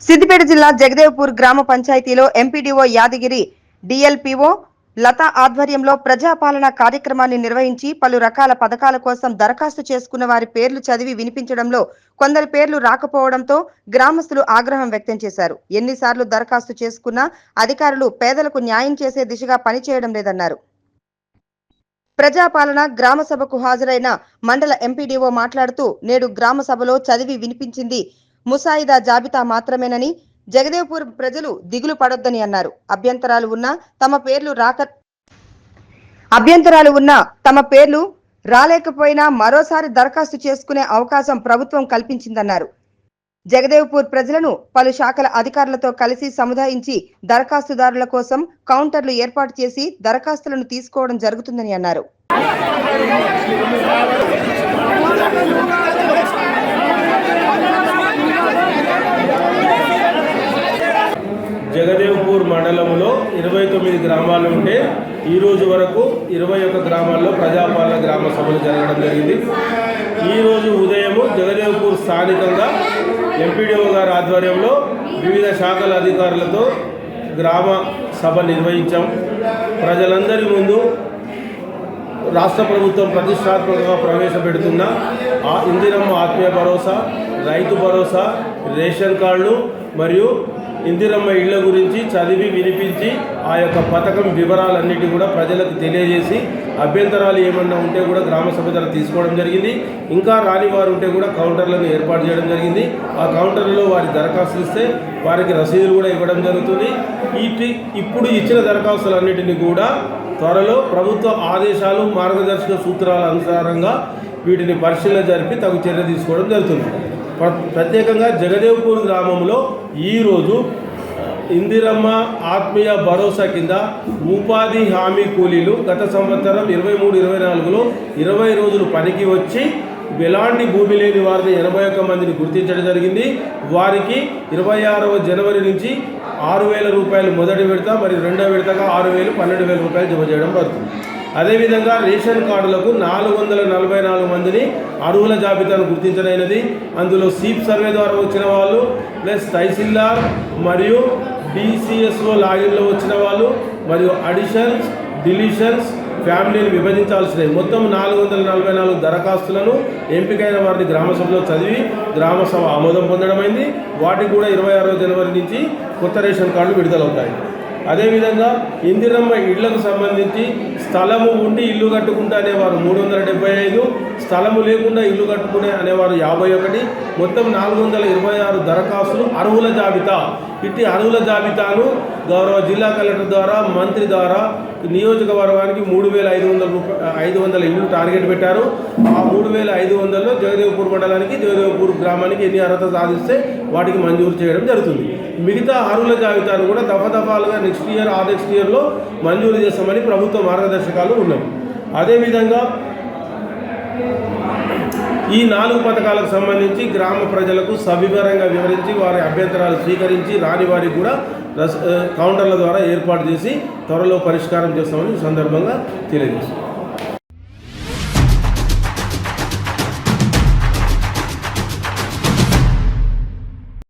సిద్దిపేట జిల్లా జగదేవ్పూర్ గ్రామ పంచాయతీలో ఎంపీడీఓ యాదగిరి డిఎల్పీఓ లతా ఆధ్వర్యంలో ప్రజాపాలన కార్యక్రమాన్ని నిర్వహించి పలు రకాల పథకాల కోసం దరఖాస్తు చేసుకున్న వారి పేర్లు చదివి వినిపించడంలో కొందరి పేర్లు రాకపోవడంతో గ్రామస్తులు ఆగ్రహం వ్యక్తం చేశారు. ఎన్నిసార్లు దరఖాస్తు చేసుకున్నా అధికారులు పేదలకు న్యాయం చేసే దిశగా పనిచేయడం లేదన్నారు. ప్రజాపాలన గ్రామ సభకు హాజరైన మండల ఎంపీడీఓ మాట్లాడుతూ నేడు గ్రామ సభలో చదివి వినిపించింది ముసాయిదా జాబితా మాత్రమేనని, జగదేవ్పూర్ ప్రజలు దిగులు పడొద్దని అన్నారు. అభ్యంతరాలు ఉన్నా తమ పేర్లు రాలేకపోయినా మరోసారి దరఖాస్తు చేసుకునే అవకాశం ప్రభుత్వం కల్పించిందన్నారు. జగదేవ్పూర్ ప్రజలను పలు శాఖల అధికారులతో కలిసి సముదాయించి దరఖాస్తుదారుల కోసం కౌంటర్లు ఏర్పాటు చేసి దరఖాస్తులను తీసుకోవడం జరుగుతుందని అన్నారు. జగదేవ్పూర్ మండలంలో 29 గ్రామాలు ఉంటే ఈ రోజు వరకు 21 గ్రామాల్లో ప్రజాపాలన గ్రామ సభలు జరగడం జరిగింది. ఈరోజు ఉదయం జగదేవ్పూర్ స్థానికంగా ఎంపీడీఓ గారి ఆధ్వర్యంలో వివిధ శాఖల అధికారులతో గ్రామ సభ నిర్వహించాం. ప్రజలందరి ముందు రాష్ట్ర ప్రభుత్వం ప్రతిష్టాత్మకంగా ప్రవేశపెడుతున్న ఇందిరమ్మ ఆత్మీయ భరోసా, రైతు భరోసా, రేషన్ కార్డులు మరియు ఇందిరమ్మ ఇళ్ల గురించి చదివి వినిపించి ఆ యొక్క పథకం వివరాలన్నిటి కూడా ప్రజలకు తెలియజేసి అభ్యంతరాలు ఏమన్నా ఉంటే కూడా గ్రామ సభ ద్వారా తీసుకోవడం జరిగింది. ఇంకా రాని వారు ఉంటే కూడా కౌంటర్లను ఏర్పాటు చేయడం జరిగింది. ఆ కౌంటర్లలో వారి దరఖాస్తులు ఇస్తే వారికి రసీదులు కూడా ఇవ్వడం జరుగుతుంది. ఇప్పుడు ఇచ్చిన దరఖాస్తులన్నిటిని కూడా త్వరలో ప్రభుత్వ ఆదేశాలు, మార్గదర్శక సూత్రాల అనుసారంగా వీటిని పరిశీలన జరిపి తగు చర్య తీసుకోవడం జరుగుతుంది. ప్రత్యేకంగా జగదేవ్పూర్ గ్రామంలో ఈరోజు ఇందిరమ్మ ఆత్మీయ భరోసా కింద ఉపాధి హామీ కూలీలు గత సంవత్సరం 23-24లో 20 రోజులు పనికి వచ్చి ఎలాంటి భూమి లేని వారిని 81 మందిని గుర్తించడం జరిగింది. వారికి 26వ జనవరి నుంచి 6,000 రూపాయలు మొదటి విడత, మరి రెండవ విడతగా 6,000, 12,000 రూపాయలు జమ చేయడం పడుతుంది. అదేవిధంగా రేషన్ కార్డులకు 444 మందిని అర్హుల జాబితాను గుర్తించడమైనది. అందులో సీప్ సర్వే ద్వారా వచ్చిన వాళ్ళు, ప్లస్ తహసీల్దార్ మరియు డిసిఎస్ఓ లాగిన్లో వచ్చిన వాళ్ళు, మరియు అడిషన్స్, డిలీషన్స్, ఫ్యామిలీని విభజించాల్సినవి మొత్తం 444 దరఖాస్తులను ఎంపికైన వారిని గ్రామసభలో చదివి గ్రామసభ ఆమోదం పొందడమైంది. వాటికి కూడా 26వ జనవరి నుంచి కొత్త రేషన్ కార్డులు విడుదలవుతాయి. అదేవిధంగా ఇందిరమ్మ ఇళ్లకు సంబంధించి స్థలము ఉండి ఇల్లు కట్టుకుంటే అనేవారు 375, స్థలము లేకుండా ఇల్లు కట్టుకునే అనేవారు 51, మొత్తం 426 దరఖాస్తులు అర్హుల జాబితా. ఇట్టి అర్హుల జాబితాను గౌరవ జిల్లా కలెక్టర్ ద్వారా, మంత్రి ద్వారా నియోజకవర్గానికి 3,500 ఇళ్ళు టార్గెట్ పెట్టారు. ఆ 3,500లో జగదేవ్పూర్ మండలానికి, జగదేవ్పూర్ గ్రామానికి ఎన్ని అర్హత సాధిస్తే వాటికి మంజూరు చేయడం జరుగుతుంది. మిగతా అర్హుల జాబితాను కూడా దఫాలుగా నెక్స్ట్ ఇయర్ ఆ నెక్స్ట్ ఇయర్లో మంజూరు చేస్తామని ప్రభుత్వ మార్గదర్శకాలు ఉన్నాయి. అదేవిధంగా ఈ 4 పథకాలకు సంబంధించి గ్రామ ప్రజలకు సవివరంగా వివరించి వారి అభ్యంతరాలు స్వీకరించి రాని వారికి కూడా కౌంటర్ల ద్వారా ఏర్పాటు చేసి త్వరలో పరిష్కారం చేస్తామని సందర్భంగా తెలియజేస్తాం.